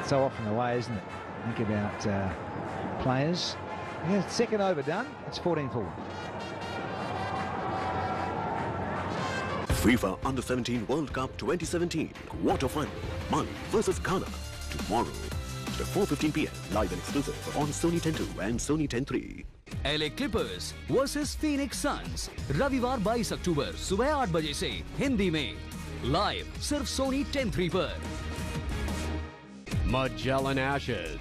so often the way, isn't it? Think about players. Yeah, second over done. It's 14 for 1. FIFA Under-17 World Cup 2017 quarter-final, Mali versus Ghana, tomorrow at 4:15 p.m. live and exclusive on Sony 10.2 and Sony 10.3. LA Clippers versus Phoenix Suns, रविवार 22 अक्टूबर सुबह 8 बजे से हिंदी में live सिर्फ Sony 10.3 पर। Magellan Ashes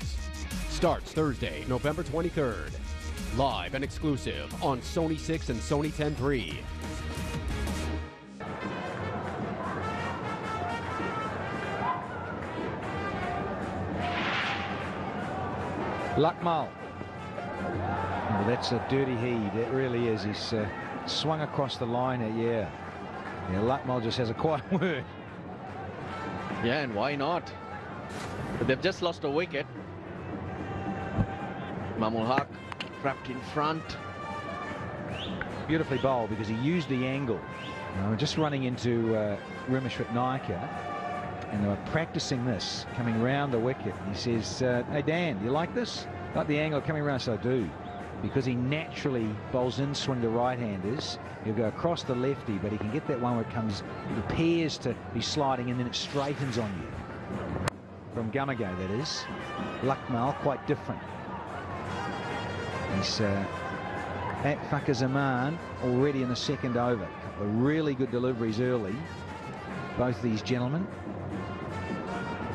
starts Thursday, November 23rd. Live and exclusive on Sony 6 and Sony 10.3. Luckmal. Well, that's a dirty heave. It really is. He's swung across the line. Yeah. Luckmal just has a quiet word. Yeah, and why not? But they've just lost a wicket. Mamul Haq trapped in front. Beautifully bowled because he used the angle. Just running into Rimeshwat Naika, and they were practicing this coming round the wicket. He says, hey Dan, do you like this? Like the angle coming around? So I do. Because he naturally bowls in swing to right-handers. He'll go across the lefty, but he can get that one where it comes, it appears to be sliding and then it straightens on you. From Gamago, that is. Luckmal, quite different. He's at Fakhar Zaman already in the second over. A couple of really good deliveries early. Both these gentlemen.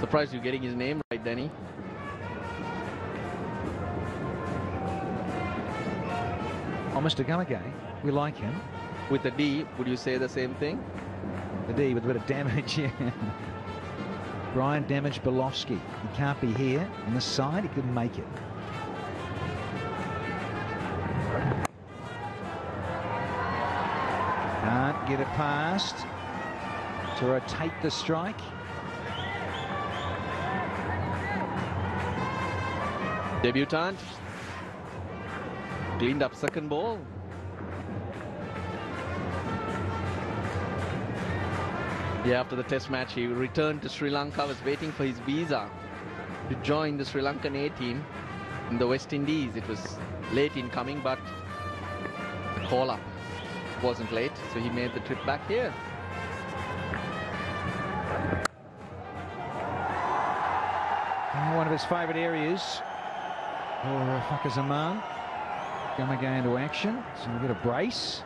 Surprised you're getting his name right, Danny. Oh, Mr. Gallagher, we like him. With the D, would you say the same thing? The D with a bit of damage, yeah. Brian Damage Belofsky. He can't be here on this side. He couldn't make it. Can't get it past to rotate the strike. Debutant. Cleaned up second ball. Yeah, after the test match, he returned to Sri Lanka, was waiting for his visa to join the Sri Lankan A team in the West Indies. It was late in coming, but the call-up wasn't late, so he made the trip back here. One of his favourite areas for Fakhar Zaman. Gamago into action, so we've got a brace.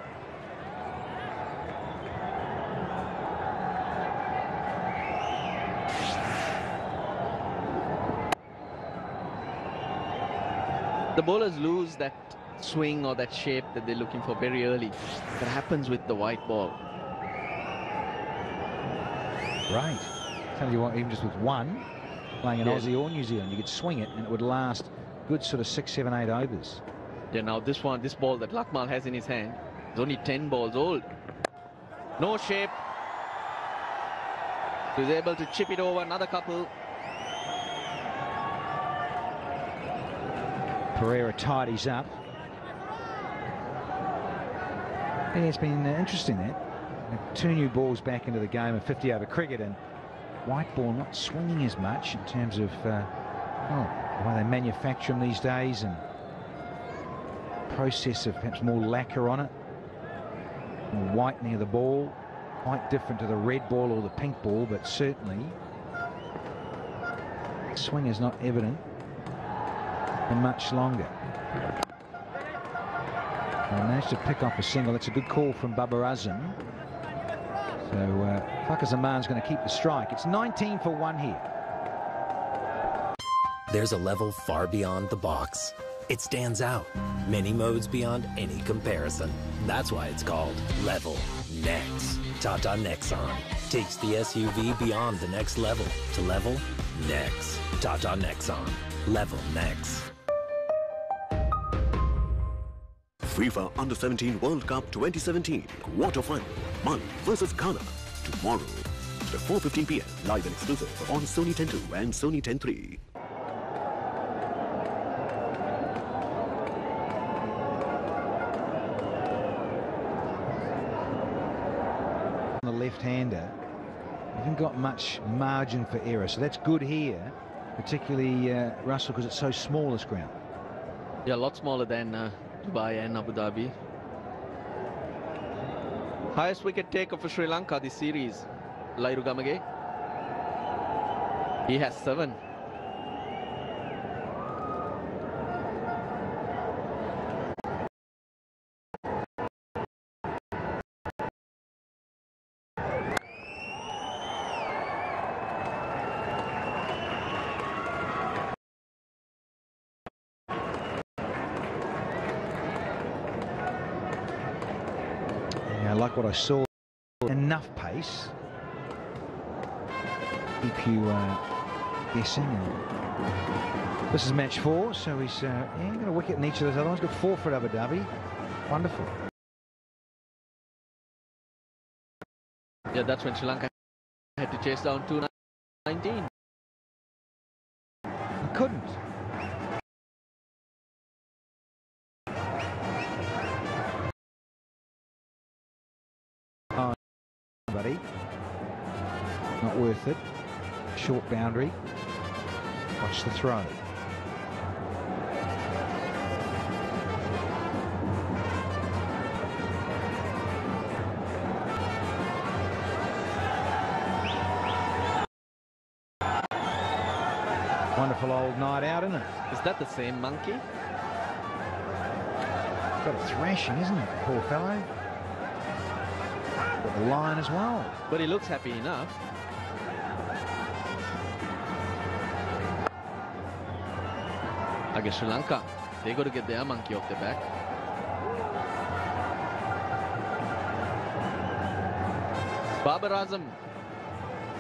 The bowlers lose that swing or that shape that they're looking for very early. That happens with the white ball. Right. Tell you what, even just with one, playing in Aussie or New Zealand, you could swing it and it would last good sort of 6, 7, 8 overs. Yeah, now this ball that Luckmal has in his hand is only 10 balls old. No shape. He's able to chip it over another couple. Pereira tidies up. Yeah, it's been interesting that. 2 new balls back into the game of 50 over cricket, and white ball not swinging as much in terms of the way they manufacture them these days, and process of perhaps more lacquer on it, more whitening of the ball, quite different to the red ball or the pink ball, but certainly swing is not evident for much longer. They managed to pick off a single. That's a good call from Babar Azam. So Fakhar Zaman's going to keep the strike. It's 19 for 1 here. There's a level far beyond the box. It stands out. Many modes beyond any comparison. That's why it's called Level Next. Tata Nexon takes the SUV beyond the next level to level next. Tata Nexon. Level Next. FIFA Under-17 World Cup 2017 quarter-final, Mali versus Ghana, tomorrow at 4:15 p.m. live and exclusive on Sony 10.2 and Sony 10.3. The left-hander, haven't got much margin for error, so that's good here. particularly Russell, because it's so small, this ground. Yeah, a lot smaller than Dubai and Abu Dhabi. Highest wicket taker for Sri Lanka this series, Lairu Gamage. He has 7. Yeah, like what I saw, enough pace. Keep you guessing. This is match 4, so he's got a wicket in each of those other ones. Got 4 for Abu Dhabi. Wonderful. Yeah, that's when Sri Lanka had to chase down 219. Couldn't. Oh, buddy. Not worth it. Short boundary. Watch the throw. Wonderful old night out, isn't it? Is that the same monkey? Got a thrashing, isn't it? Poor fellow. Got the line as well. But he looks happy enough. I guess Sri Lanka, they got to get their monkey off their back. Babar Azam,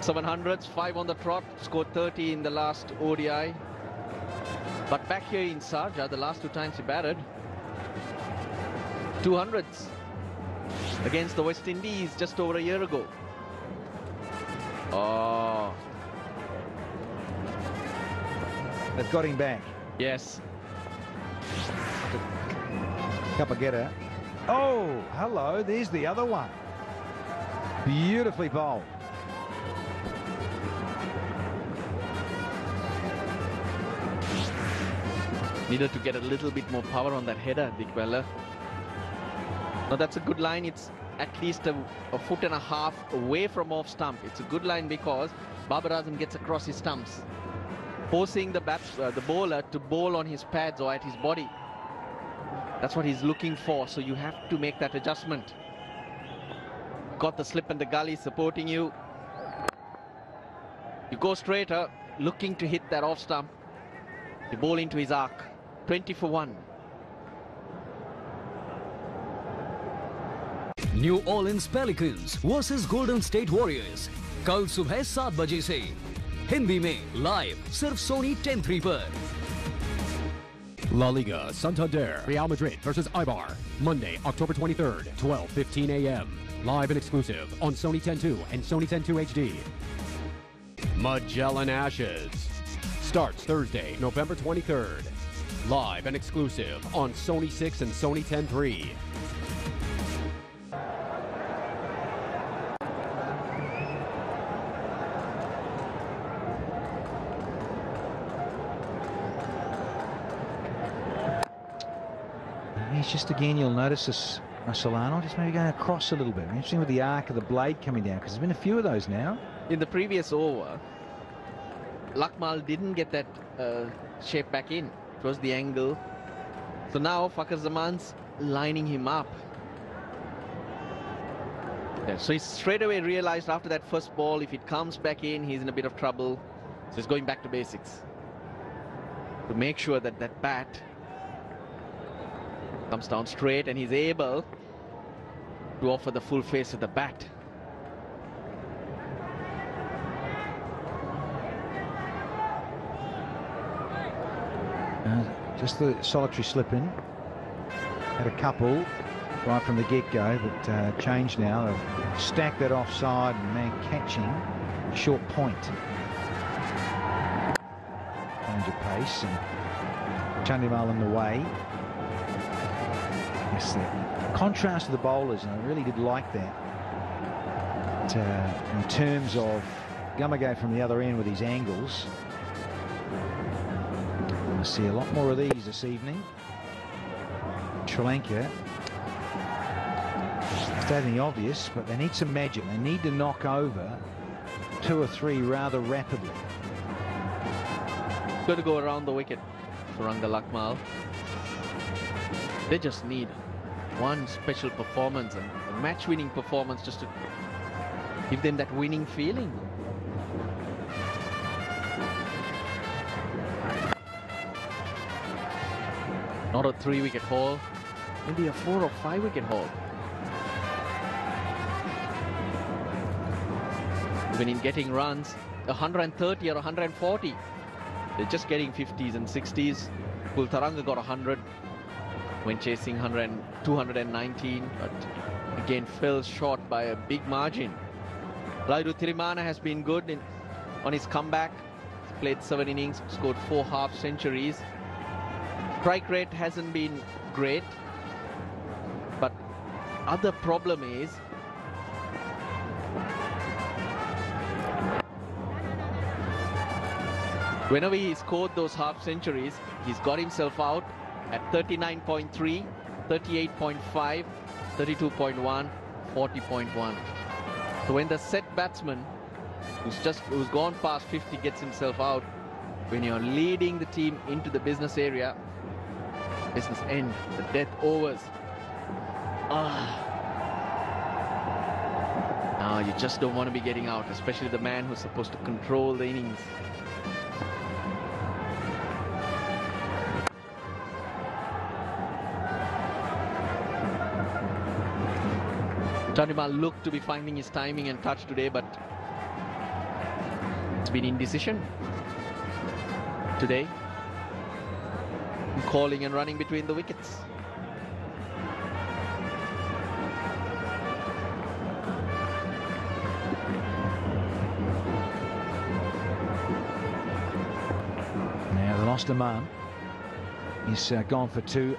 700s, 5 on the trot, scored 30 in the last ODI. But back here in Sharjah, the last 2 times he batted, 200s against the West Indies just over a year ago. Oh. They've got him back. Yes. Kapageta. Oh, hello, there's the other one. Beautifully bowled. Needed to get a little bit more power on that header, Dikwella. Now that's a good line. It's at least a 1.5 foot away from off stump. It's a good line because Babar Azam gets across his stumps, forcing the bowler to bowl on his pads or at his body. That's what he's looking for, so you have to make that adjustment. Got the slip and the gully supporting you. You go straighter, looking to hit that off stump. You bowl into his arc. 20 for 1. New Orleans Pelicans versus Golden State Warriors कल सुबह 7 बजे से हिंदी में live सिर्फ सोनी 10-3 पर। La Liga Santander, Real Madrid versus Eibar, Monday, October 23rd, 12:15 a.m. Live and exclusive on Sony 10.2 and Sony 10.2 HD. Magellan Ashes starts Thursday, November 23rd. Live and exclusive on Sony 6 and Sony 10.3. He's just, again, you'll notice this, Russell Arnold, just maybe going across a little bit. Interesting with the arc of the blade coming down, because there's been a few of those now. In the previous over, Lakmal didn't get that shape back in. It was the angle. So now Fakhar Zaman's lining him up. Yeah, so he straight away realized after that first ball, if it comes back in, he's in a bit of trouble. So he's going back to basics to make sure that that bat comes down straight and he's able to offer the full face of the bat. Just the solitary slip in. Had a couple right from the get-go, but changed now. They've stacked that offside and man catching short point. Change of pace and Chandimal in the way. Yes, the contrast to the bowlers, and I really did like that. But, in terms of Gamage from the other end with his angles, I see a lot more of these this evening. Sri Lanka, stating the obvious, but they need some magic. They need to knock over 2 or 3 rather rapidly. Going to go around the wicket for Ranga Lakmal. They just need one special performance, and a match-winning performance, just to give them that winning feeling. Not a 3-wicket haul, maybe a 4 or 5-wicket haul. Even in getting runs, 130 or 140, they're just getting 50s and 60s. Kultaranga got 100 when chasing 219, but again fell short by a big margin. Raidu Thirimana has been good on his comeback. He's played 7 innings, scored 4 half centuries. Strike rate hasn't been great, but other problem is whenever he scored those half centuries, he's got himself out at 39.3, 38.5, 32.1, 40.1. So when the set batsman who's gone past 50 gets himself out, when you're leading the team into the business area, business end, the death overs. Now you just don't want to be getting out, especially the man who's supposed to control the innings. Chandimal looked to be finding his timing and touch today, but it's been indecision today. Calling and running between the wickets. Now they lost a man. He's gone for 2,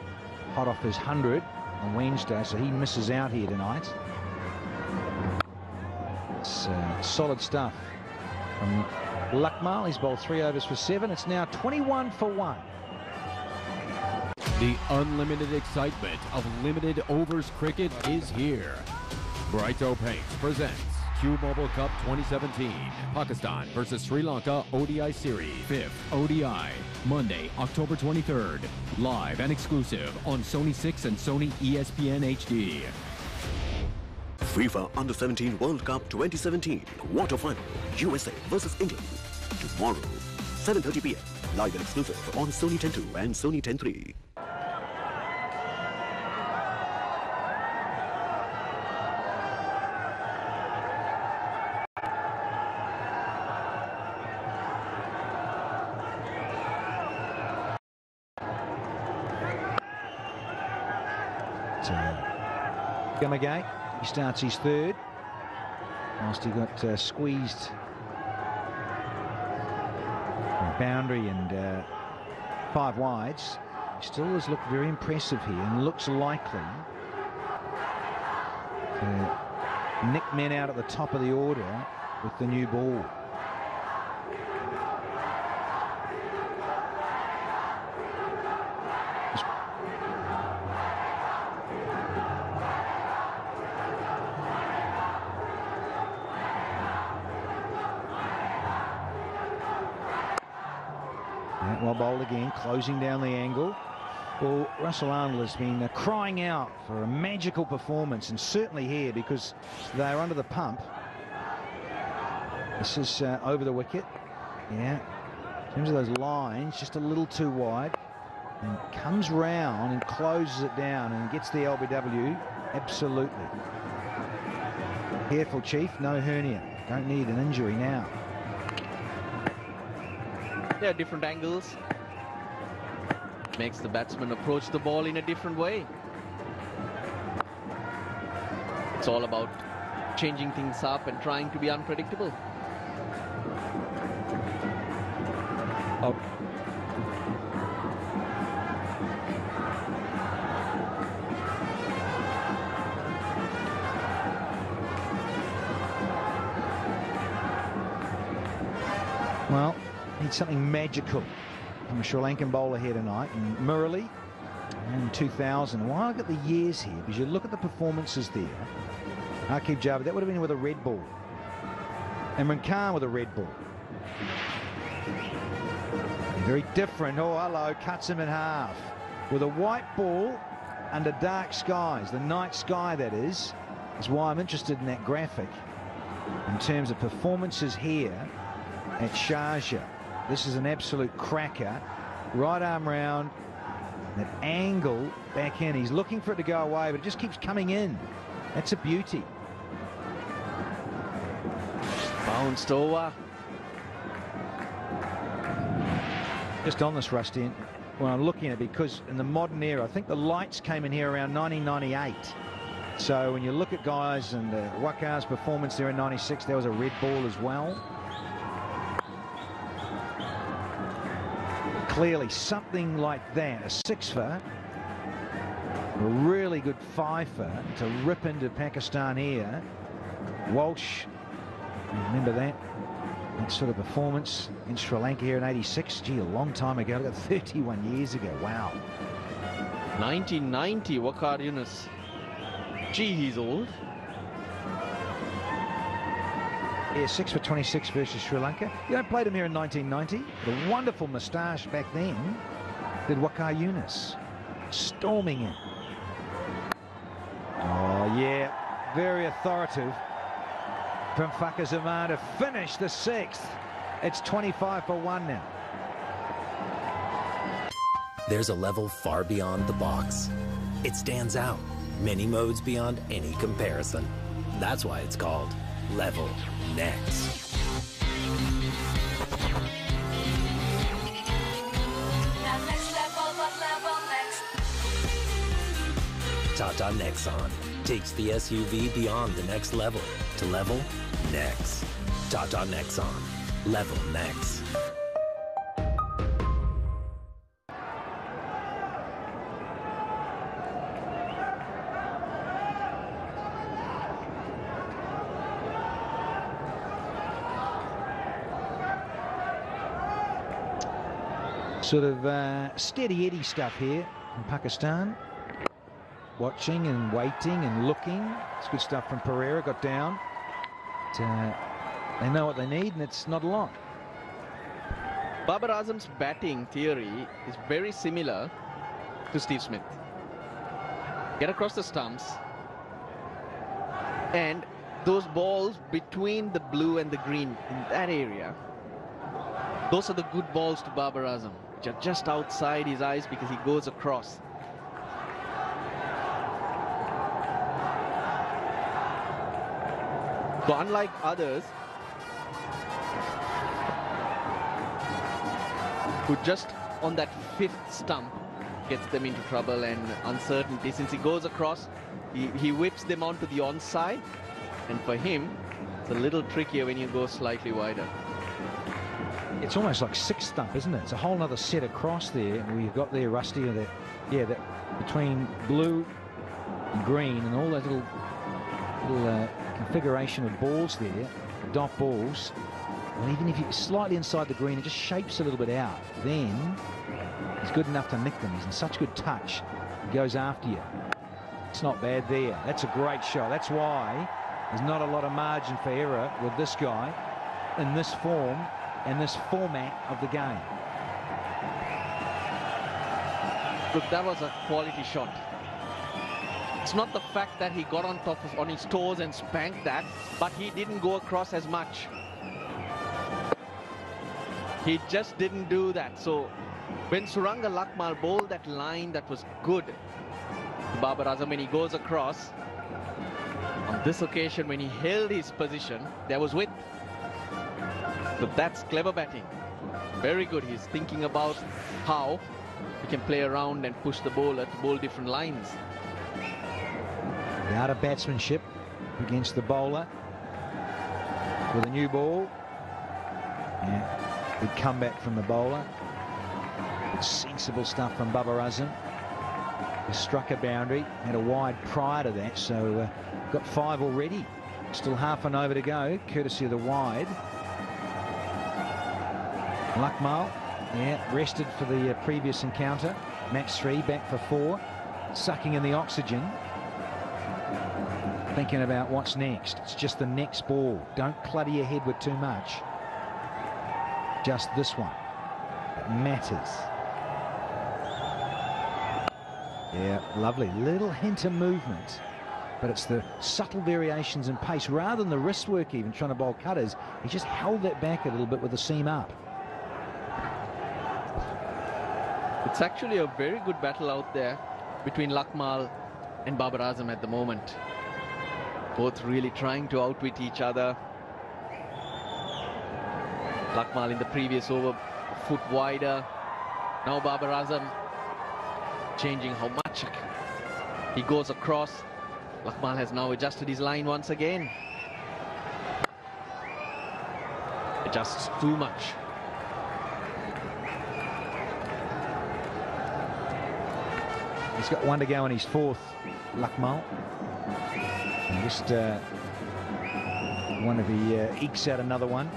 hot off his 100 on Wednesday, so he misses out here tonight. It's solid stuff from Lakmal. He's bowled 3 overs for 7. It's now 21 for 1. The unlimited excitement of limited overs cricket is here. Brighto Paints presents Q-Mobile Cup 2017, Pakistan versus Sri Lanka ODI Series, 5th ODI, Monday, October 23rd. Live and exclusive on Sony 6 and Sony ESPN HD. FIFA Under-17 World Cup 2017 Quarter Final, USA versus England. Tomorrow, 7:30 p.m. Live and exclusive on Sony 10.2 and Sony 10.3. Gamagay, he starts his 3rd. Whilst he got squeezed boundary and 5 wides, he still has looked very impressive here and looks likely to nick men out at the top of the order with the new ball. Well bowled again, closing down the angle. Well, Russell Arnold has been crying out for a magical performance, and certainly here, because they're under the pump. This is over the wicket. Yeah, in terms of those lines, just a little too wide. And comes round and closes it down and gets the LBW. Absolutely. Careful, Chief, no hernia. Don't need an injury now. Yeah, different angles. Makes the batsman approach the ball in a different way. It's all about changing things up and trying to be unpredictable. Oh. Well, Need something magical from a Sri Lankan bowler here tonight. And Murali in 2000. Why I look at the years here, because you look at the performances there. Aqib Jabbar, that would have been with a red ball. Imran Khan with a red ball. Very different. Oh, hello, cuts him in half. With a white ball under dark skies. The night sky, that is why I'm interested in that graphic. In terms of performances here at Sharjah. This is an absolute cracker. Right arm round. That angle back in. He's looking for it to go away, but it just keeps coming in. That's a beauty. Bounced over. Just on this, Rusty, when I'm looking at it, because in the modern era, I think the lights came in here around 1998. So when you look at guys and Wakar's performance there in 96, there was a red ball as well. Clearly something like that, a 6-fer, a really good 5-fer to rip into Pakistan here. Walsh, remember that sort of performance in Sri Lanka here in 86. Gee, a long time ago. Look at 31 years ago. Wow. 1990, Waqar Younis. Gee, he's old. Yeah, 6 for 26 versus Sri Lanka. You know, played him here in 1990. The wonderful moustache back then did Waqar Younis. Storming in. Oh, yeah. Very authoritative from Fakhar Zaman to finish the 6th. It's 25 for 1 now. There's a level far beyond the box. It stands out, many modes beyond any comparison. That's why it's called Level Next. Tata Nexon takes the SUV beyond the next level to level next. Tata Nexon, level next. Sort of steady Eddie stuff here in Pakistan. Watching and waiting and looking. It's good stuff from Pereira. Got down. They know what they need, and it's not a lot. Babar Azam's batting theory is very similar to Steve Smith. Get across the stumps, and those balls between the blue and the green in that area, those are the good balls to Babar Azam, which are just outside his eyes because he goes across. So unlike others who just on that 5th stump gets them into trouble and uncertainty, since he goes across, he whips them onto the onside, and for him it's a little trickier when you go slightly wider. It's almost like 6th stump, isn't it? It's a whole nother set across there, and we've got there, Rusty, that, yeah, that between blue and green and all those little configuration of balls there, dot balls, and even if you're slightly inside the green, it just shapes a little bit out. Then he's good enough to nick them. He's in such good touch. He goes after you. It's not bad there. That's a great shot. That's why there's not a lot of margin for error with this guy in this form and this format of the game. Look, that was a quality shot. It's not the fact that he got on his toes and spanked that, but he didn't go across as much. He just didn't do that. So when Suranga Lakmal bowled that line that was good to Babar Azam, when he goes across, on this occasion when he held his position, there was width. But that's clever batting. Very good. He's thinking about how he can play around and push the bowler to bowl different lines. The art of batsmanship against the bowler with a new ball. Yeah, good comeback from the bowler. Good sensible stuff from Babar Azam. He struck a boundary, had a wide prior to that, so got 5 already. Still half an over to go, courtesy of the wide. Lakmal, yeah, rested for the previous encounter. Match 3, back for 4. Sucking in the oxygen. Thinking about what's next. It's just the next ball. Don't clutter your head with too much. Just this one. It matters. Yeah, lovely. Little hint of movement. But it's the subtle variations in pace rather than the wrist work even trying to bowl cutters. He just held that back a little bit with the seam up. It's actually a very good battle out there between Lakmal and Babar Azam at the moment. Both really trying to outwit each other. Lakmal in the previous over, a foot wider. Now Babar Azam changing how much he goes across. Lakmal has now adjusted his line once again. Adjusts too much. He's got one to go in his 4th, Lakmal. And just one if he ekes out another one.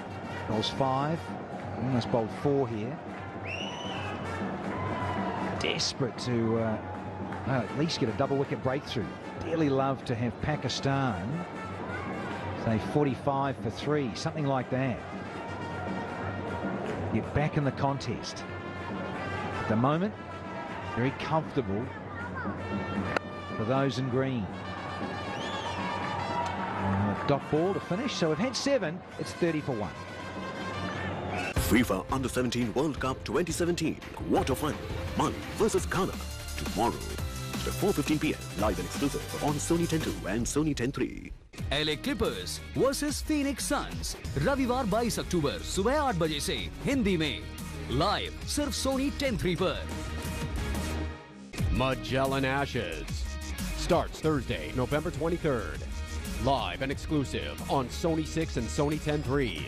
Bowls 5. Almost bowled 4 here. Desperate to at least get a double wicket breakthrough. Dearly love to have Pakistan say 45 for 3, something like that. Get back in the contest. At the moment, very comfortable for those in green. Dot ball to finish, so we've had 7. It's 30 for 1. FIFA Under-17 World Cup 2017 Quarter Final, Mali versus Ghana, tomorrow at 4:15 p.m. live and exclusive on Sony 10.2 and Sony 10.3. LA Clippers versus Phoenix Suns रविवार 22 अक्टूबर सुबह 8 बजे से हिंदी में live सिर्फ Sony 10.3 पर. Magellan Ashes starts Thursday, November 23rd. Live and exclusive on Sony 6 and Sony 10.3.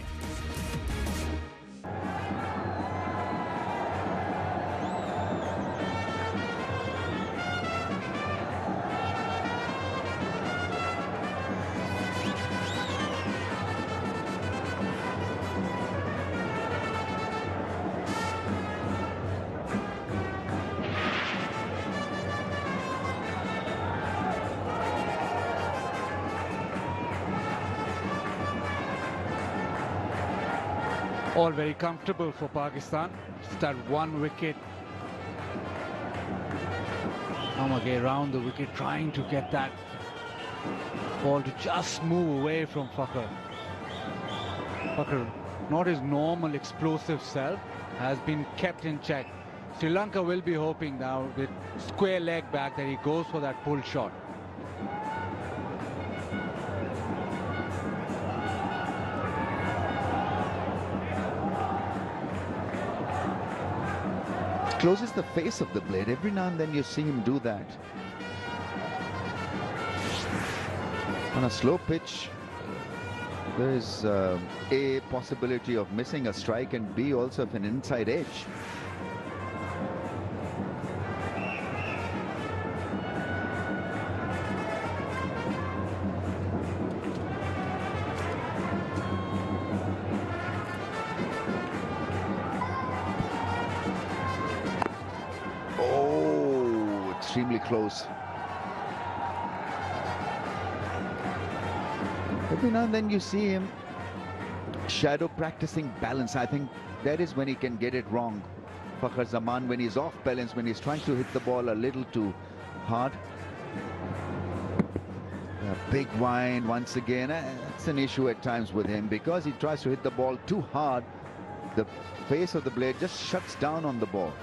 All very comfortable for Pakistan. Just that one wicket. Amage around the wicket, trying to get that ball to just move away from Fakhar. Fakhar, not his normal explosive self, has been kept in check. Sri Lanka will be hoping now with square leg back that he goes for that pull shot. Closes the face of the blade. Every now and then you see him do that. On a slow pitch, there is A, possibility of missing a strike, and B, also of an inside edge. Extremely close. Every now and then you see him shadow practicing balance. I think that is when he can get it wrong. Fakhar Zaman, when he's off balance, when he's trying to hit the ball a little too hard. A big wind once again. That's an issue at times with him because he tries to hit the ball too hard. The face of the blade just shuts down on the ball.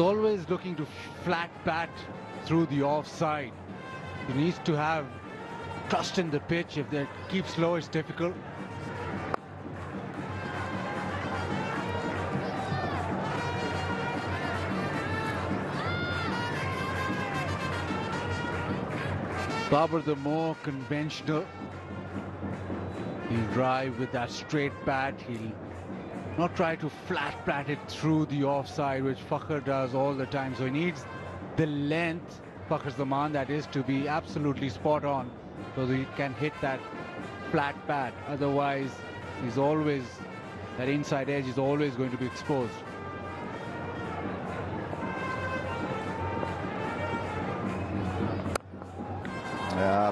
Always looking to flat bat through the offside. He needs to have trust in the pitch. If they keep slow, it's difficult. Babar, the more conventional. He'll drive with that straight bat. He'll not try to flat bat it through the offside, which Fakhar does all the time. So he needs the length, Fakhar Zaman, that is, to be absolutely spot on, so that he can hit that flat pad. Otherwise, he's always, that inside edge is always going to be exposed.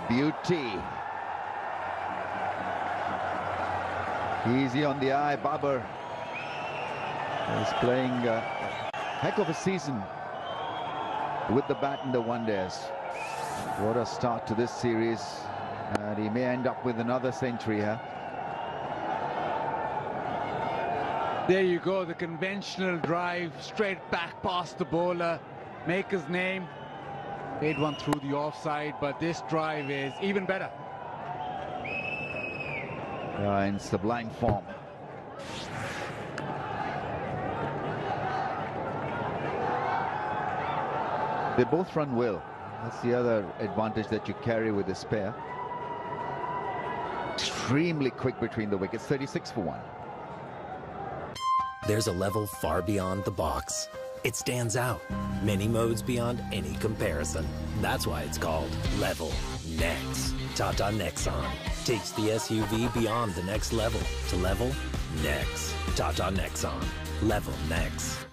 Beauty. Easy on the eye, Babar. He's playing a heck of a season with the bat and the one-days. What a start to this series. And he may end up with another century here. There you go, the conventional drive, straight back past the bowler, make his name. Played one through the offside, but this drive is even better. In sublime form. They both run well. That's the other advantage that you carry with this pair. Extremely quick between the wickets, 36 for 1. There's a level far beyond the box. It stands out, many modes beyond any comparison. That's why it's called Level Next. Tata Nexon takes the SUV beyond the next level to level next. Tata Nexon. Level Next.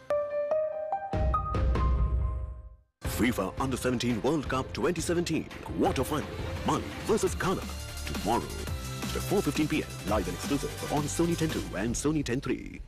FIFA Under-17 World Cup 2017 Quarter Final. Mali versus Ghana. Tomorrow at 4:15 p.m. Live and exclusive on Sony 10.2 and Sony 10.3.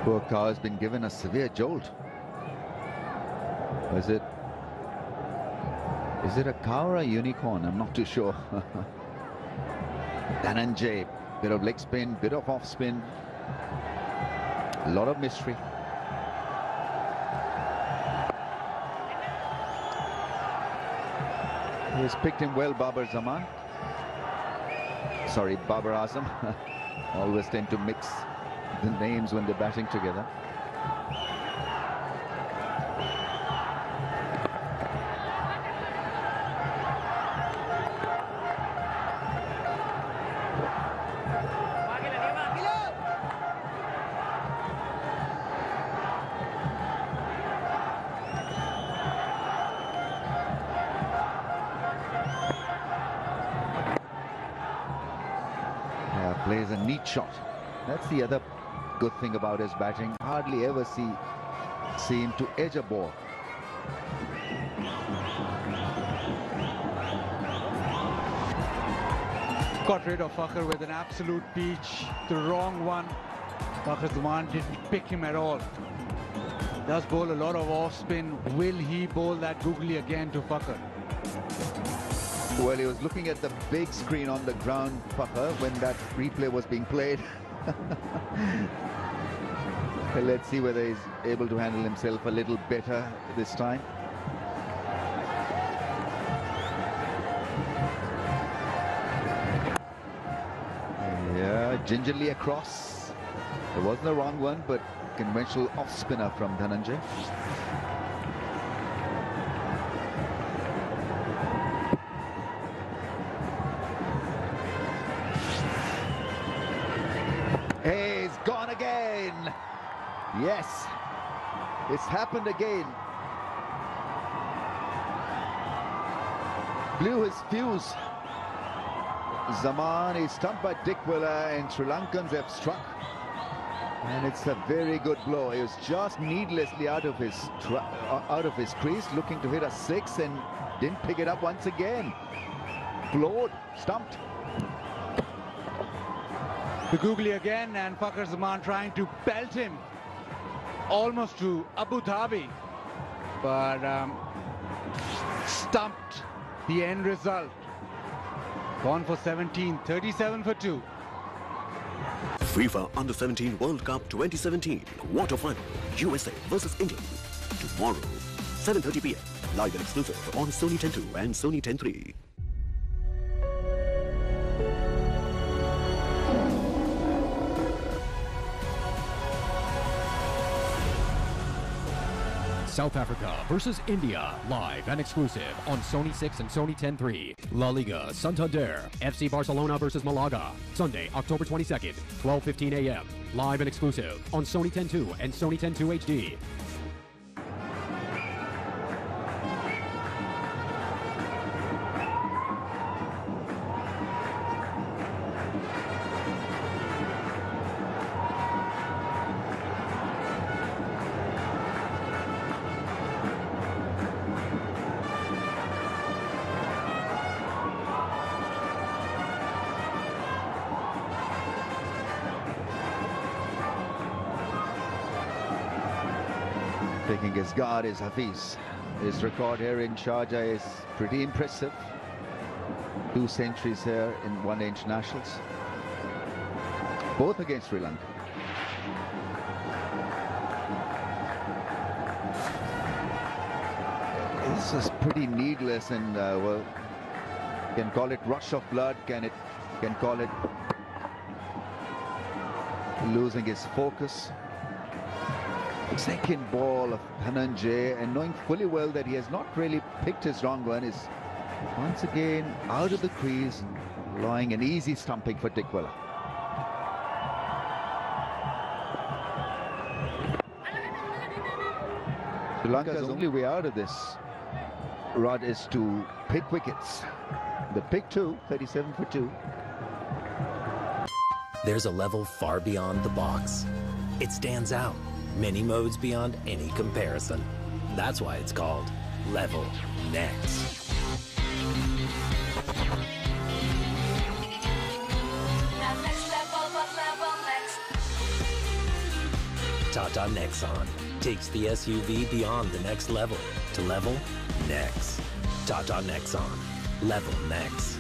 Poor cow has been given a severe jolt. Is it a cow or a unicorn? I'm not too sure. Dhananjay, bit of leg spin, bit of off spin. A lot of mystery. He's picked him well, Babar Zaman. Sorry, Babar Azam. Always tend to mix the names when they're batting together. Plays a neat shot. That's the other good thing about his batting. Hardly ever see him to edge a ball. Got rid of Fakhar with an absolute peach. The wrong one. Fakhar Zaman didn't pick him at all. Does bowl a lot of off spin. Will he bowl that googly again to Fakhar? Well, he was looking at the big screen on the ground, Fakhar, when that replay was being played. Well, let's see whether he's able to handle himself a little better this time. Yeah, gingerly across. There wasn't a wrong one, but conventional off spinner from Dhananjay. Hey, he's gone again. Yes, it's happened again. Blew his fuse. Zaman is stumped by Dickwiller, and Sri Lankans have struck. And it's a very good blow. He was just needlessly out of his crease, looking to hit a 6, and didn't pick it up once again. Floored, stumped. The googly again, and Fakhar Zaman trying to belt him almost to Abu Dhabi, but stumped. The end result. Gone for 17, 37 for 2. FIFA Under-17 World Cup 2017 Quarter Final. USA versus England. Tomorrow 7:30 p.m. Live and exclusive on Sony 10.2 and Sony 10.3. South Africa versus India, live and exclusive on Sony 6 and Sony 10.3. La Liga Santander, FC Barcelona versus Malaga, Sunday, October 22nd, 12:15 a.m. Live and exclusive on Sony 10.2 and Sony 10.2 HD. Taking his guard is Hafiz. His record here in Sharjah is pretty impressive. 2 centuries here in one-day internationals, both against Sri Lanka. This is pretty needless, and well, can call it rush of blood, can call it losing his focus. Second ball of Dhananjay, and knowing fully well that he has not really picked his wrong one, is once again out of the crease, allowing an easy stumping for Dickwella. Sri Lanka's only way out of this, Rod, is to pick wickets. The pick 2, 37 for 2. There's a level far beyond the box. It stands out. Many modes beyond any comparison. That's why it's called Level Next. Tata Nexon takes the SUV beyond the next level to Level Next. Tata Nexon, Level Next.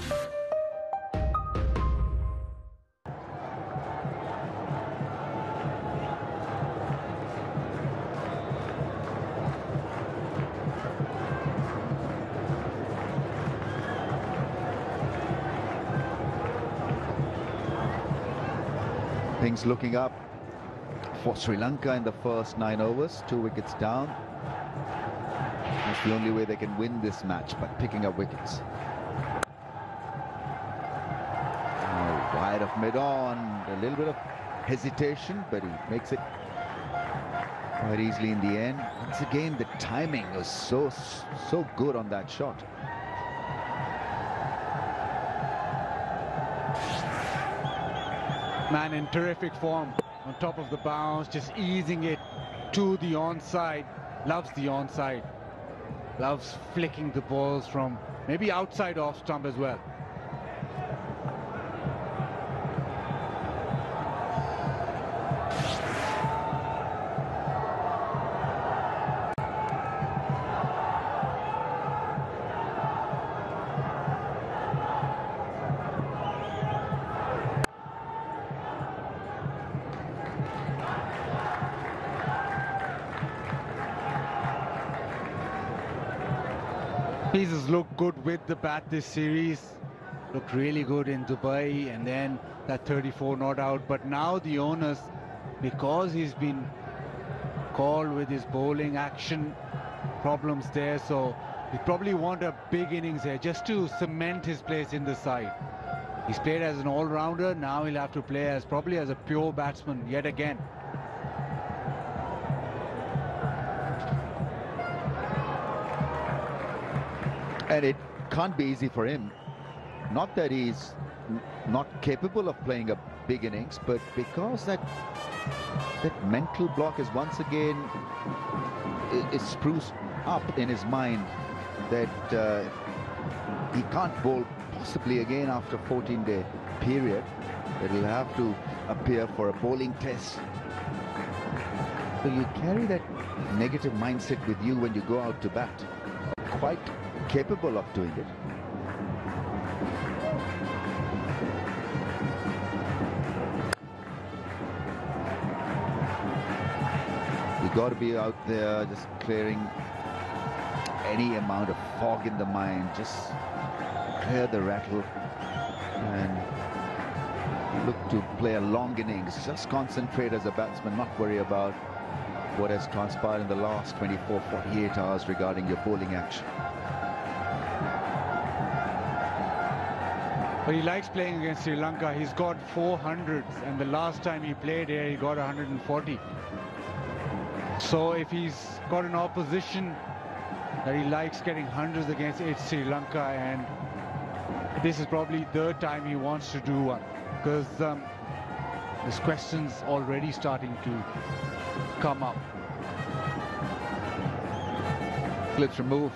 Things looking up for Sri Lanka in the first 9 overs, 2 wickets down. That's the only way they can win this match, by picking up wickets. Wide of mid-on, a little bit of hesitation, but he makes it quite easily in the end. Once again, the timing was so good on that shot. Man in terrific form on top of the bounce, just easing it to the onside. Loves the onside. Loves flicking the balls from maybe outside off stump as well. Pieces look good with the bat this series. Looked really good in Dubai, and then that 34 not out. But now the onus, because he's been called with his bowling action problems there, so he probably want a big innings here just to cement his place in the side. He's played as an all-rounder, now he'll have to play as probably as a pure batsman yet again. And it can't be easy for him. Not that he's not capable of playing a big innings, but because that mental block is once again is spruced up in his mind, that he can't bowl possibly again after 14-day period, that he'll have to appear for a bowling test. So you carry that negative mindset with you when you go out to bat. Quite capable of doing it. You got to be out there just clearing any amount of fog in the mind, just clear the rattle and look to play a long innings. Just concentrate as a batsman, not worry about what has transpired in the last 24, 48 hours regarding your bowling action. But he likes playing against Sri Lanka. He's got 400s, and the last time he played here, he got 140. So if he's got an opposition that he likes getting hundreds against, it's Sri Lanka, and this is probably the time he wants to do one, because this question's already starting to come up. Clips removed.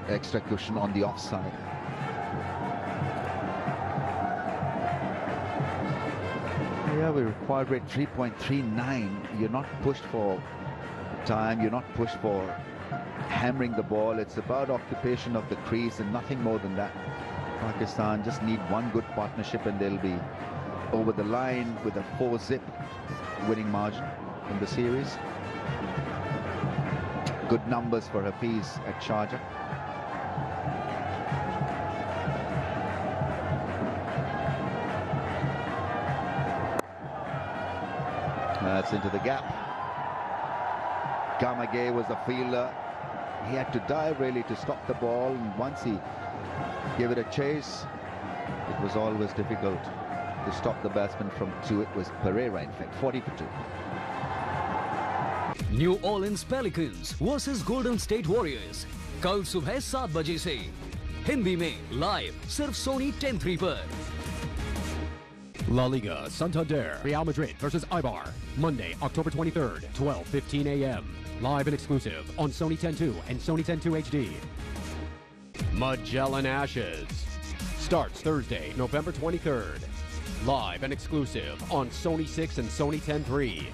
Extra cushion on the offside. Yeah, we require rate 3.39. You're not pushed for time. You're not pushed for hammering the ball. It's about occupation of the crease and nothing more than that. Pakistan just need one good partnership and they'll be over the line with a 4-zip winning margin in the series. Good numbers for Hafiz at Sharjah. That's into the gap. Gamage was the fielder. He had to dive really to stop the ball, and once he gave it a chase, it was always difficult to stop the batsman from two. It was Pereira, in fact, 40 for 2. New Orleans Pelicans versus Golden State Warriors कल सुबह 7 बजे से हिंदी में live सिर्फ सोनी 10-3 पर। La Liga Santander, Real Madrid versus Eibar, Monday, October 23rd, 12:15 a.m. Live and exclusive on Sony 10.2 and Sony 10.2 HD. Magellan Ashes starts Thursday, November 23rd. Live and exclusive on Sony 6 and Sony 10.3.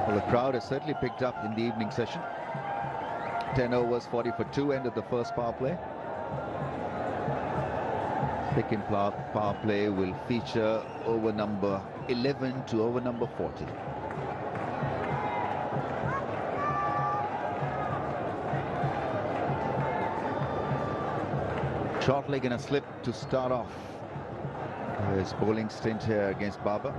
Well, the crowd has certainly picked up in the evening session. 10 overs, 40 for 2, end of the first power play. Second power play will feature over number 11 to over number 40. Short leg and a slip to start off his bowling stint here against Babar.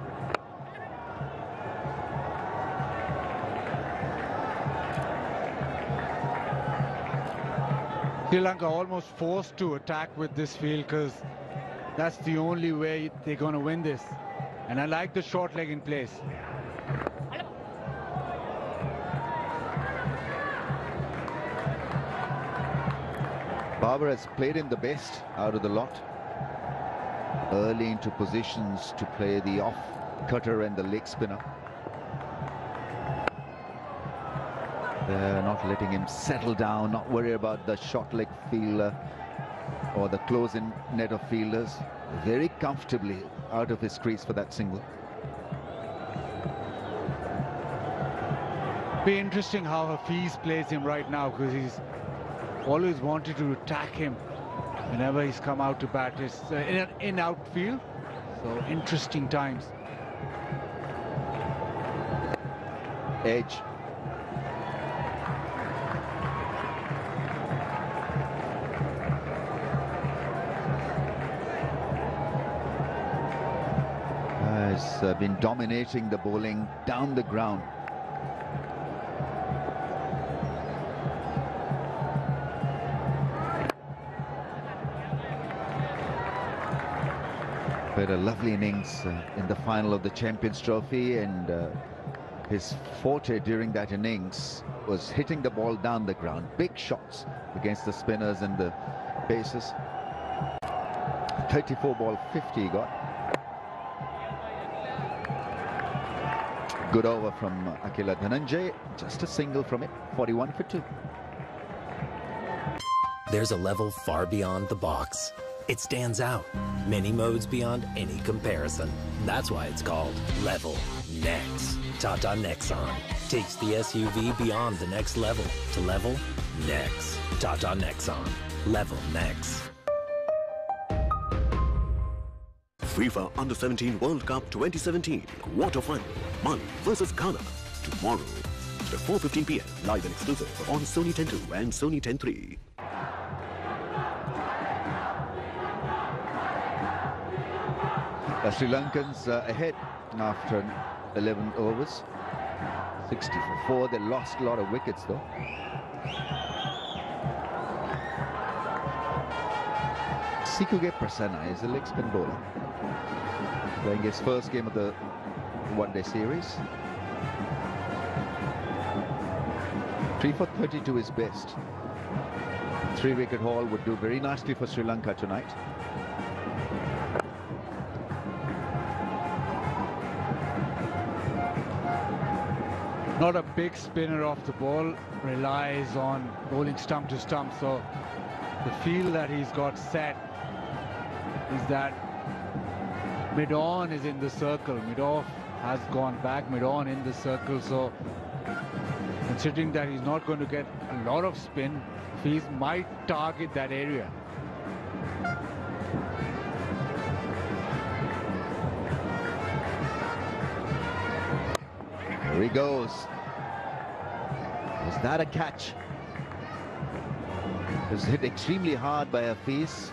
Sri Lanka almost forced to attack with this field because that's the only way they're going to win this. And I like the short leg in place. Babar has played in the best out of the lot. Early into positions to play the off cutter and the leg spinner. They're not letting him settle down, not worry about the short leg fielder or the close-in net of fielders. Very comfortably out of his crease for that single. Be interesting how Hafiz plays him right now, because he's always wanted to attack him whenever he's come out to bat. It's in outfield, so interesting times. Edge. Has been dominating the bowling down the ground. Played a lovely innings in the final of the Champions Trophy, and his forte during that innings was hitting the ball down the ground. Big shots against the spinners and the bases. 34 ball 50 he got. Good over from Akila Dhananjay, just a single from it, 41 for 2. There's a level far beyond the box. It stands out, many modes beyond any comparison. That's why it's called Level Next. Tata Nexon takes the SUV beyond the next level to level next. Tata Nexon, Level Next. FIFA Under-17 World Cup 2017 quarter final, Mali versus Ghana tomorrow. at 4:15 p.m. live and exclusive on Sony 10.2 and Sony 10.3. The Sri Lankans ahead after 11 overs. 60 for 4. They lost a lot of wickets though. Sikuge Prasanna is a leg spin bowler, playing his first game of the one-day series. 3 for 32 is best. 3-wicket haul would do very nicely for Sri Lanka tonight. Not a big spinner off the ball, relies on bowling stump to stump, so the feel that he's got set is that mid-on is in the circle, mid-off has gone back, mid-on in the circle, so considering that he's not going to get a lot of spin, he might target that area. Here he goes. Was that a catch? It was hit extremely hard by Hafiz.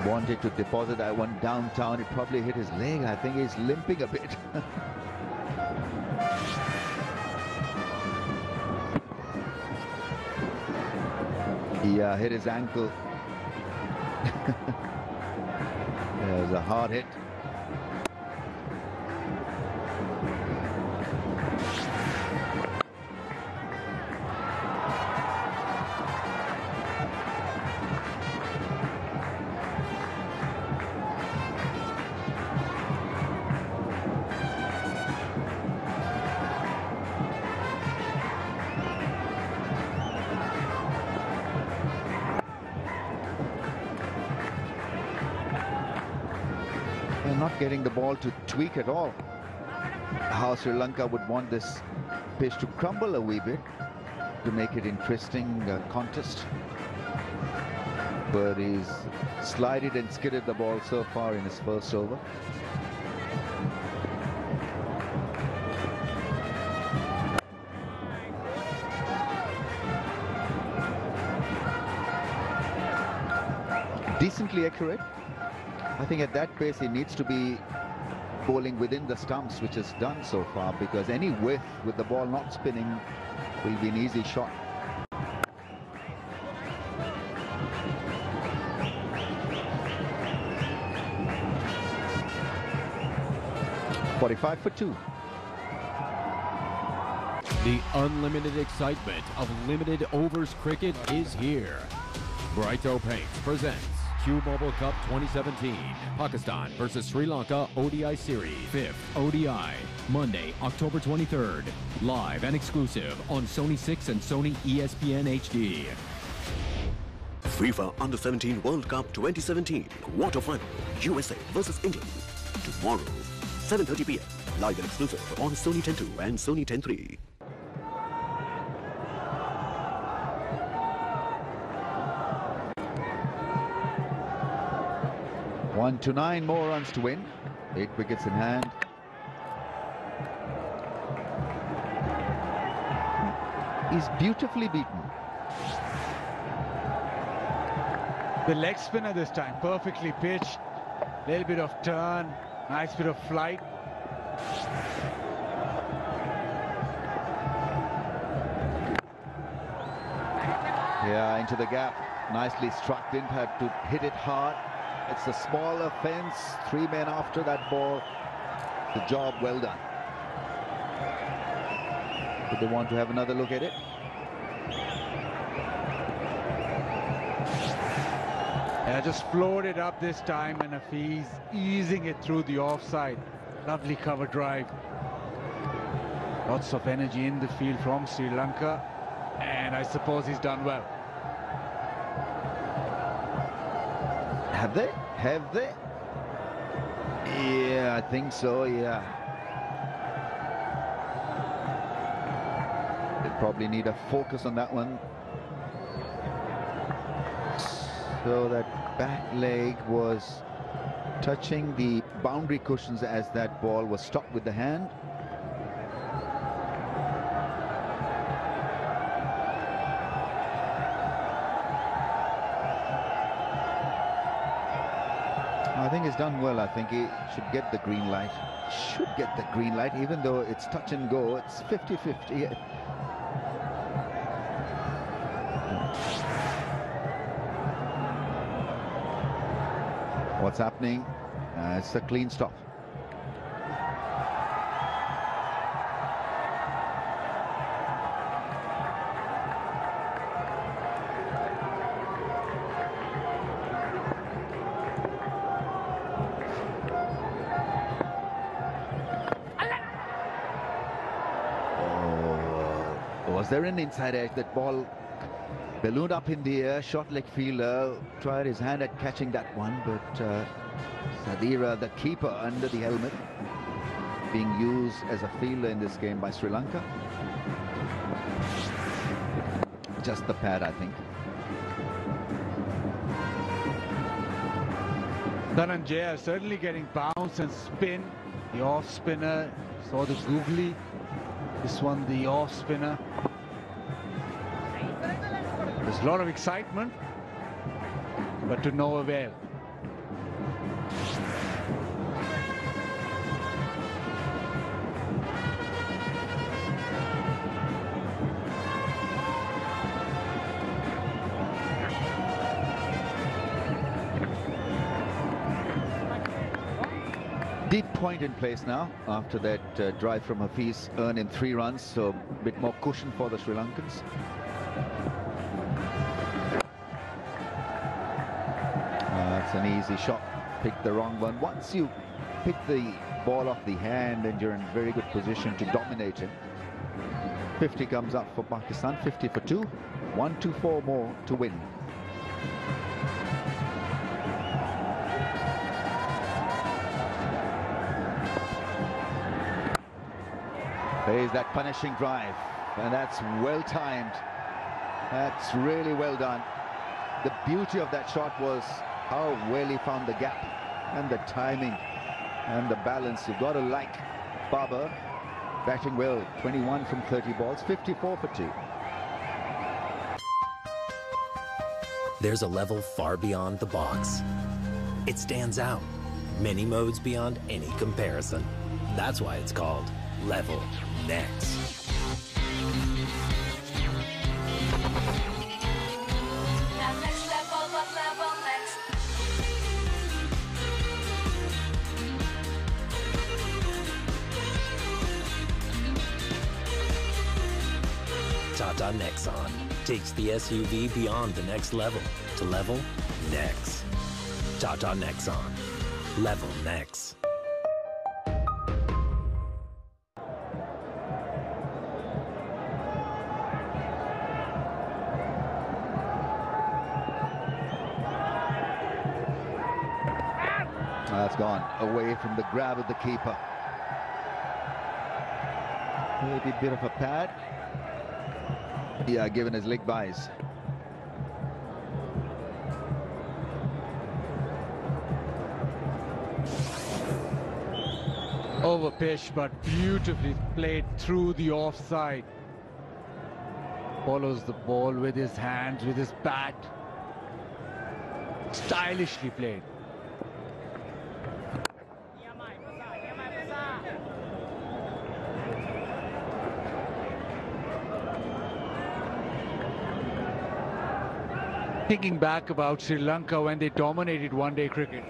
Wanted to deposit that one downtown. It probably hit his leg. I think he's limping a bit. He hit his ankle. It was a hard hit. They're not getting the ball to tweak at all. How Sri Lanka would want this pitch to crumble a wee bit to make it interesting contest. But he's slided and skidded the ball so far in his first over. Decently accurate. I think at that pace he needs to be bowling within the stumps, which is done so far, because any width with the ball not spinning will be an easy shot. .45 for 2. The unlimited excitement of limited overs cricket is here. Brighto Paints presents Q Mobile Cup 2017, Pakistan versus Sri Lanka ODI Series, 5th ODI, Monday, October 23rd, live and exclusive on Sony 6 and Sony ESPN HD. FIFA Under-17 World Cup 2017 Quarter Final, USA versus England. Tomorrow, 7:30 p.m. live and exclusive on Sony 10.2 and Sony 10.3. One to 9 more runs to win. 8 wickets in hand. He's beautifully beaten. The leg spinner this time, perfectly pitched. Little bit of turn, nice bit of flight. Yeah, into the gap. Nicely struck, didn't have to hit it hard. It's a smaller fence, 3 men after that ball. The job well done. But they want to have another look at it. Yeah, just floated up this time, and Hafiz easing it through the offside. Lovely cover drive. Lots of energy in the field from Sri Lanka, and I suppose he's done well. Have they? Have they? Yeah, I think so, yeah. They probably need a focus on that one. So that back leg was touching the boundary cushions as that ball was stopped with the hand. think he's done well. I think he should get the green light. Should get the green light, even though it's touch and go. It's 50-50. What's happening? It's a clean stop. Was there an inside edge? That ball ballooned up in the air. Short leg fielder tried his hand at catching that one, but Sadira, the keeper, under the helmet, being used as a fielder in this game by Sri Lanka. Just the pad, I think. Dhananjaya certainly getting bounce and spin. The off spinner, saw the googly. This one, the off spinner. There's a lot of excitement, but to no avail. Deep point in place now after that drive from Hafiz, earned in 3 runs, so a bit more cushion for the Sri Lankans. It's an easy shot, picked the wrong one. Once you pick the ball off the hand and you're in very good position to dominate him. 50 comes up for Pakistan, 50 for 2, 1, 2, 4 more to win. There's that punishing drive, and that's well timed. That's really well done. The beauty of that shot was how well he found the gap and the timing and the balance. You've got to like Babar batting well. 21 from 30 balls, 54 for 2. There's a level far beyond the box. It stands out, many modes beyond any comparison. That's why it's called Level Next. Tata Nexon takes the SUV beyond the next level to Level Next. Tata Nexon. Level Next. That's gone away from the grab of the keeper. Maybe a bit of a pad. Yeah, given his leg buys. Over pitch, but beautifully played through the offside. Follows the ball with his hands, with his bat. Stylishly played. Thinking back about Sri Lanka when they dominated one-day cricket.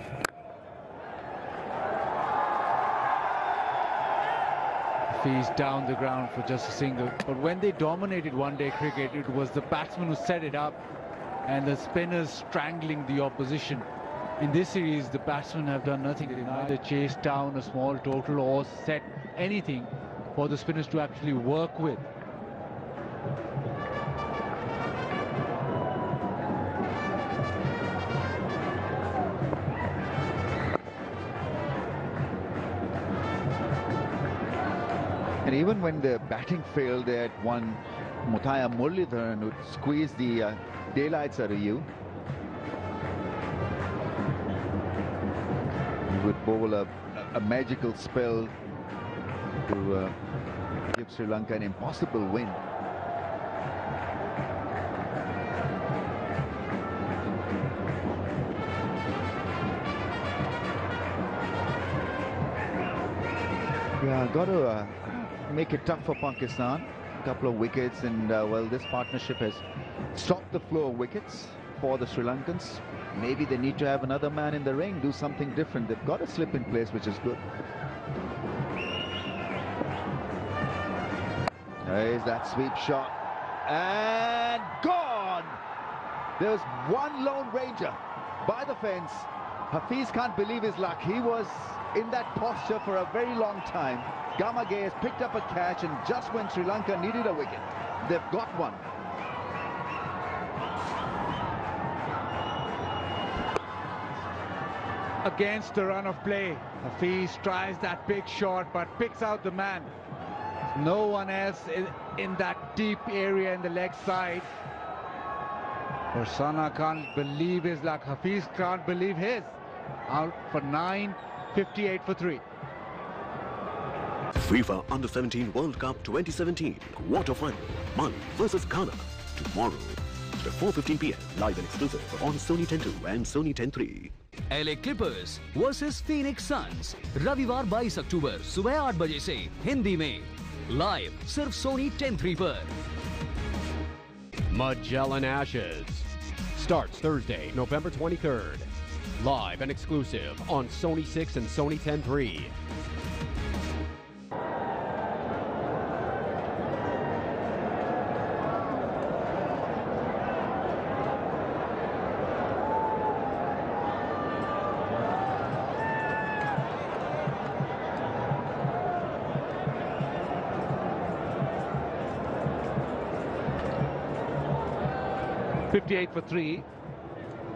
He's down the ground for just a single. But when they dominated one-day cricket, it was the batsman who set it up and the spinners strangling the opposition. In this series, the batsmen have done nothing. They neither chased down a small total or set anything for the spinners to actually work with. And even when the batting failed, they had one Mutaya Muralidharan would squeeze the daylights out of you. He would bowl a magical spell to give Sri Lanka an impossible win. Yeah, got to make it tough for Pakistan. A couple of wickets, and well, this partnership has stopped the flow of wickets for the Sri Lankans. Maybe they need to have another man in the ring, do something different. They've got a slip in place, which is good. There's that sweep shot. And gone! There's one lone ranger by the fence. Hafiz can't believe his luck. He was in that posture for a very long time. Gamage has picked up a catch, and just when Sri Lanka needed a wicket, they've got one. Against the run of play, Hafiz tries that big shot but picks out the man. No one else in that deep area in the leg side. Persana can't believe his luck. Hafiz can't believe his. Out for 9, 58 for 3. FIFA Under-17 World Cup 2017 Quarter Final, Mali versus Ghana, tomorrow at 4:15 p.m. live and exclusive on Sony 10.2 and Sony 10.3. LA Clippers versus Phoenix Suns रविवार 22 अक्टूबर सुबह 8 बजे से हिंदी में live सिर्फ सोनी 10.3 पर। Magellan Ashes starts Thursday, November 23rd. Live and exclusive on Sony 6 and Sony 10.3. For 3,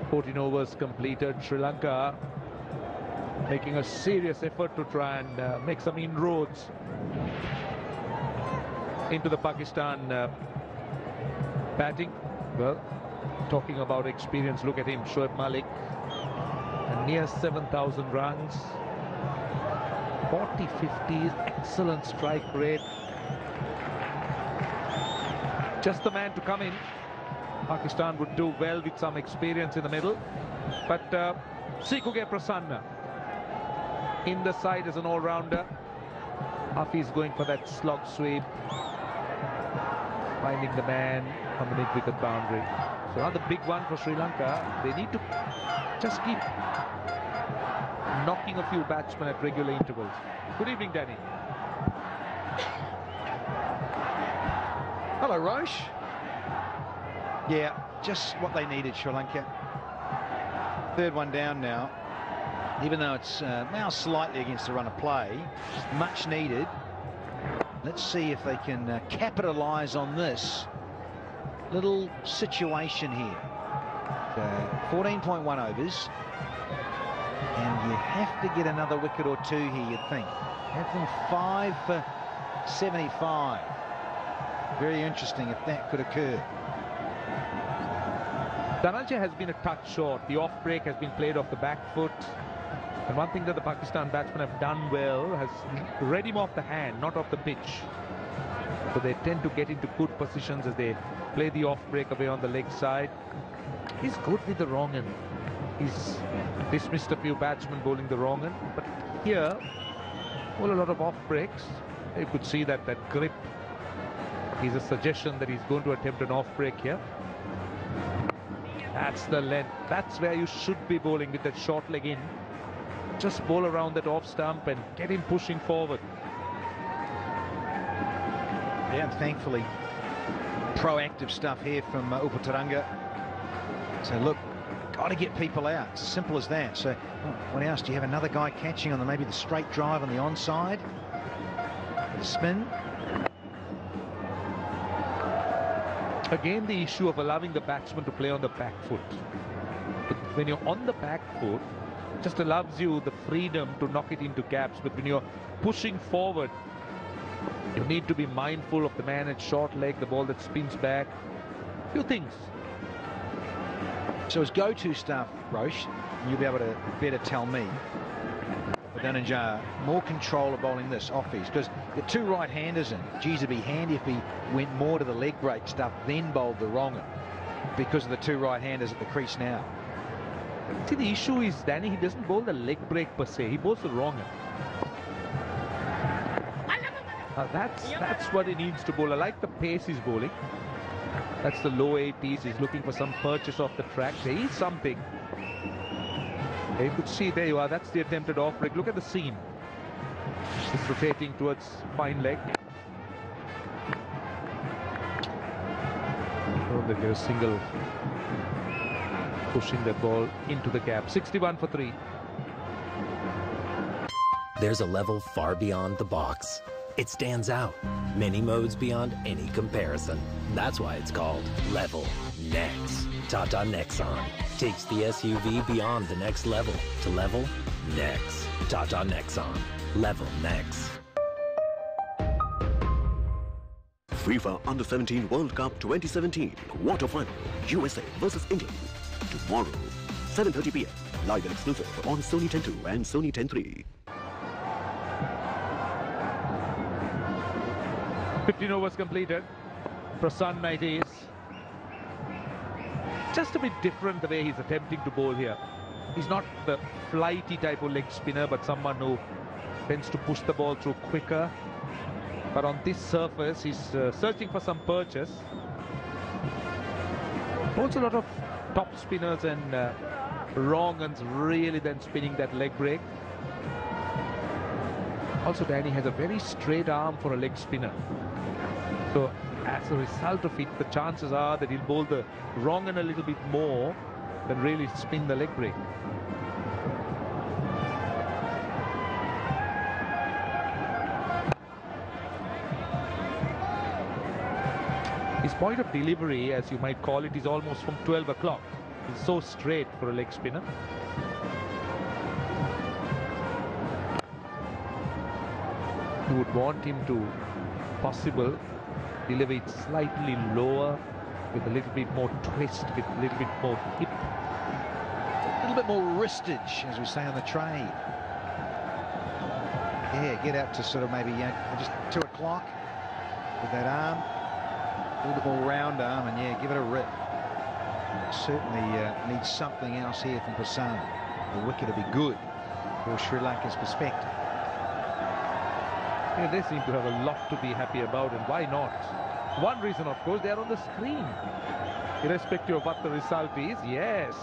14 overs completed. Sri Lanka making a serious effort to try and make some inroads into the Pakistan batting. Well, talking about experience, look at him, Shoaib Malik, a near 7,000 runs, 40-50, excellent strike rate. Just the man to come in. Pakistan would do well with some experience in the middle, but Sikuge Prasanna in the side as an all-rounder. Hafiz going for that slog sweep, finding the man on the mid-wicket boundary. So another big one for Sri Lanka. They need to just keep knocking a few batsmen at regular intervals. Good evening, Danny. Hello, Roche. Yeah, just what they needed, Sri Lanka. Third one down now, even though it's now slightly against the run of play, much needed. Let's see if they can capitalise on this little situation here. 14.1 overs, and you have to get another wicket or two here, you'd think. Have them 5 for 75. Very interesting if that could occur. Dhananjay has been a touch short. The off break has been played off the back foot. And one thing that the Pakistan batsmen have done well has read him off the hand, not off the pitch. So they tend to get into good positions as they play the off break away on the leg side. He's good with the wrong end. He's dismissed a few batsmen bowling the wrong end. But here, well, a lot of off breaks. You could see that grip is a suggestion that he's going to attempt an off break here. That's the length. That's where you should be bowling, with that short leg in. Just bowl around that off stump and get him pushing forward. Yeah, and thankfully, proactive stuff here from Upataranga. So look, got to get people out. It's simple as that. So what else? Do you have another guy catching on maybe the straight drive on the onside? The spin. Again, the issue of allowing the batsman to play on the back foot. But when you're on the back foot, it just allows you the freedom to knock it into gaps. But when you're pushing forward, you need to be mindful of the man at short leg, the ball that spins back. A few things. So his go-to stuff, Roche, you'll be able to better tell me. But Dhananjay, more control of bowling this off-ease, because the two right-handers in. Geez, it'd be handy if he went more to the leg break stuff, then bowled the wrong one, because of the two right-handers at the crease now. See, the issue is, Danny, he doesn't bowl the leg break per se. He bowls the wrong one. That's what he needs to bowl. I like the pace he's bowling. That's the low 80s. He's looking for some purchase off the track. There is something. You could see, there you are. That's the attempted off break. Look at the seam. It's rotating towards fine leg. Oh, they get a single, pushing that ball into the gap. 61 for 3. There's a level far beyond the box. It stands out, many modes beyond any comparison. That's why it's called Level Next. Tata Nexon takes the SUV beyond the next level to level next. Tata Nexon, Level Next. FIFA Under-17 World Cup 2017 Quarter Final, USA versus England. Tomorrow, 7:30 p.m. Live and exclusive on Sony 10.2 and Sony 10.3. 15 overs completed. Prasanna it is. Just a bit different the way he's attempting to bowl here. He's not the flighty type of leg spinner, but someone who tends to push the ball through quicker. But on this surface, he's searching for some purchase. Also a lot of top spinners and wrong uns really then spinning that leg break. Also, Danny has a very straight arm for a leg spinner. So as a result of it, the chances are that he'll bowl the wrong and a little bit more than really spin the leg break. His point of delivery, as you might call it, is almost from 12 o'clock. It's so straight for a leg spinner. You would want him to, possible, deliver it slightly lower, with a little bit more twist, with a little bit more hip. A little bit more wristage, as we say on the trade. Yeah, get out to sort of maybe just 2 o'clock with that arm. A little bit more round arm, and yeah, give it a rip. Certainly needs something else here from Prasanna. The wicket will be good for Sri Lanka's perspective. Yeah, they seem to have a lot to be happy about, and why not? One reason, of course, they are on the screen. Irrespective of what the result is, yes.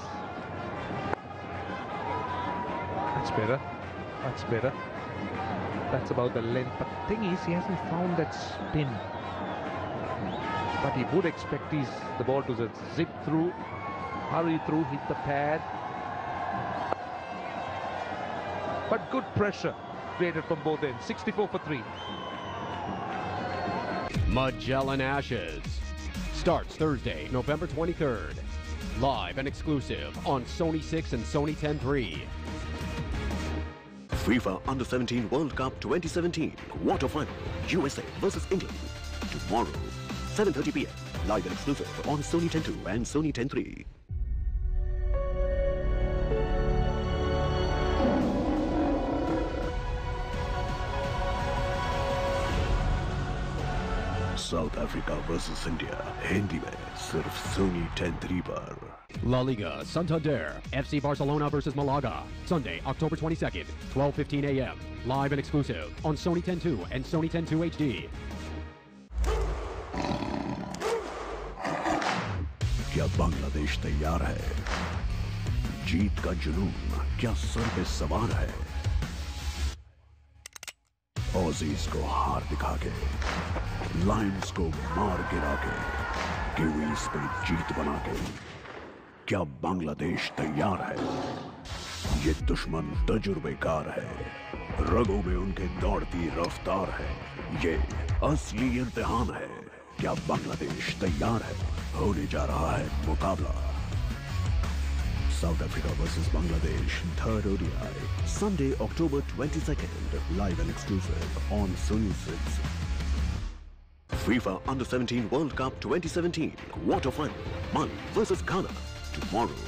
That's better. That's better. That's about the length. But the thing is, he hasn't found that spin. But he would expect the ball to just zip through, hurry through, hit the pad. But good pressure created from both ends. 64 for 3. Magellan Ashes starts Thursday, November 23rd. Live and exclusive on Sony 6 and Sony 10.3. FIFA Under-17 World Cup 2017 Quarter Final, USA versus England. Tomorrow, 7:30 p.m. Live and exclusive on Sony 10.2 and Sony 10.3. South Africa versus India Hindi में सिर्फ सोनी 10.3 पर। La Liga Santander, FC Barcelona versus Malaga, Sunday, October 22nd, 12:15 a.m. Live and exclusive on Sony 10.2 and Sony 10.2 HD. क्या बांग्लादेश तैयार है? जीत का जुनून क्या sir पे सवार है? ऑजीज को हार दिखा के, लायंस को मार गिरा के, किवीज पे जीत बना के, क्या बांग्लादेश तैयार है? ये दुश्मन तजुर्बेकार है, रगों में उनके दौड़ती रफ्तार है, ये असली इम्तिहान है। क्या बांग्लादेश तैयार है? होने जा रहा है मुकाबला। South Africa versus Bangladesh, 3rd ODI, Sunday, October 22nd, live and exclusive on Sony 6. FIFA Under-17 World Cup 2017 Quarter Final, Mali versus Ghana. Tomorrow,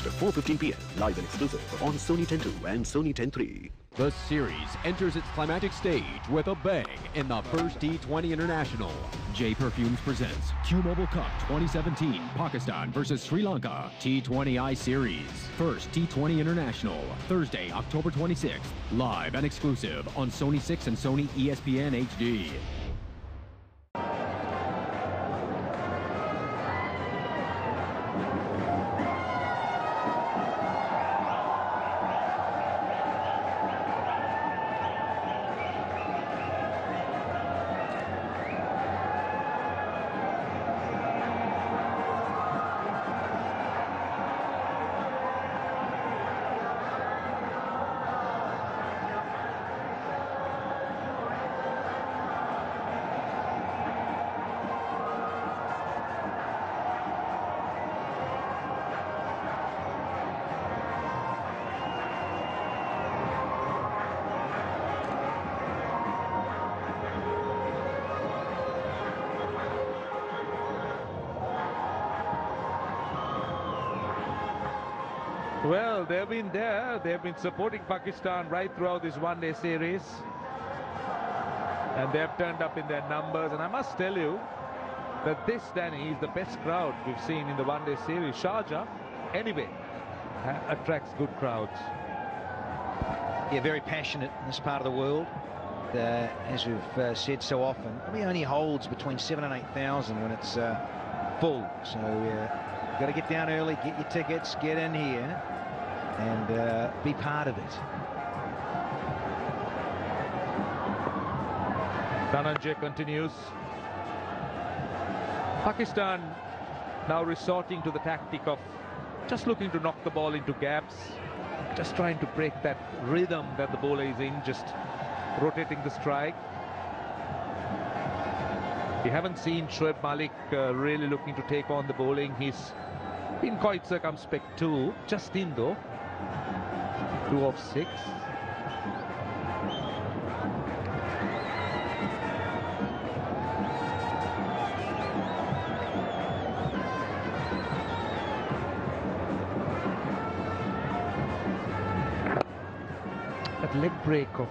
after 4:15 p.m. live and exclusive on Sony 10.2 and Sony 10.3. The series enters its climactic stage with a bang in the first T20 International. J Perfumes presents Q-Mobile Cup 2017, Pakistan versus Sri Lanka, T20I Series. First T20 International, Thursday, October 26th, live and exclusive on Sony 6 and Sony ESPN HD. Well, they've been there. They've been supporting Pakistan right throughout this one-day series. And they've turned up in their numbers. And I must tell you that this, Danny, is the best crowd we've seen in the one-day series. Sharjah, anyway, attracts good crowds. Yeah, very passionate in this part of the world. As we've said so often, probably only holds between 7,000 and 8,000 when it's full. So you've got to get down early, get your tickets, get in here and be part of it. Dhananjay continues. Pakistan now resorting to the tactic of just looking to knock the ball into gaps, just trying to break that rhythm that the bowler is in, just rotating the strike. We haven't seen Shoaib Malik really looking to take on the bowling. He's been quite circumspect too. Just in though. 2 of 6. That leg break of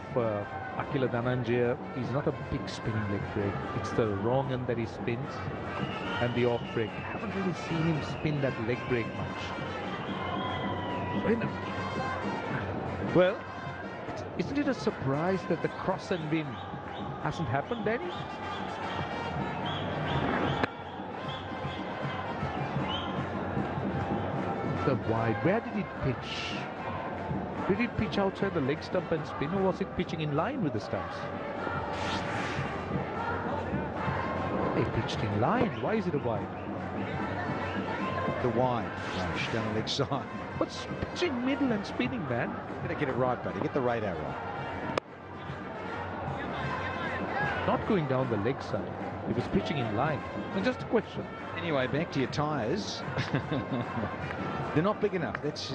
Akila Dhananjay is not a big spinning leg break. It's the wrong end that he spins and the off break. I haven't really seen him spin that leg break much. Well, isn't it a surprise that the cross and win hasn't happened, Danny? The wide, where did it pitch? Did it pitch outside the leg stump and spin, or was it pitching in line with the stumps? It pitched in line. Why is it a wide? The wide, Rush, down the leg side. But pitching middle and spinning, man. Gotta get it right, buddy. Get the radar right. Not going down the leg side. It was pitching in line. And just a question. Anyway, back to your tyres. They're not big enough. That's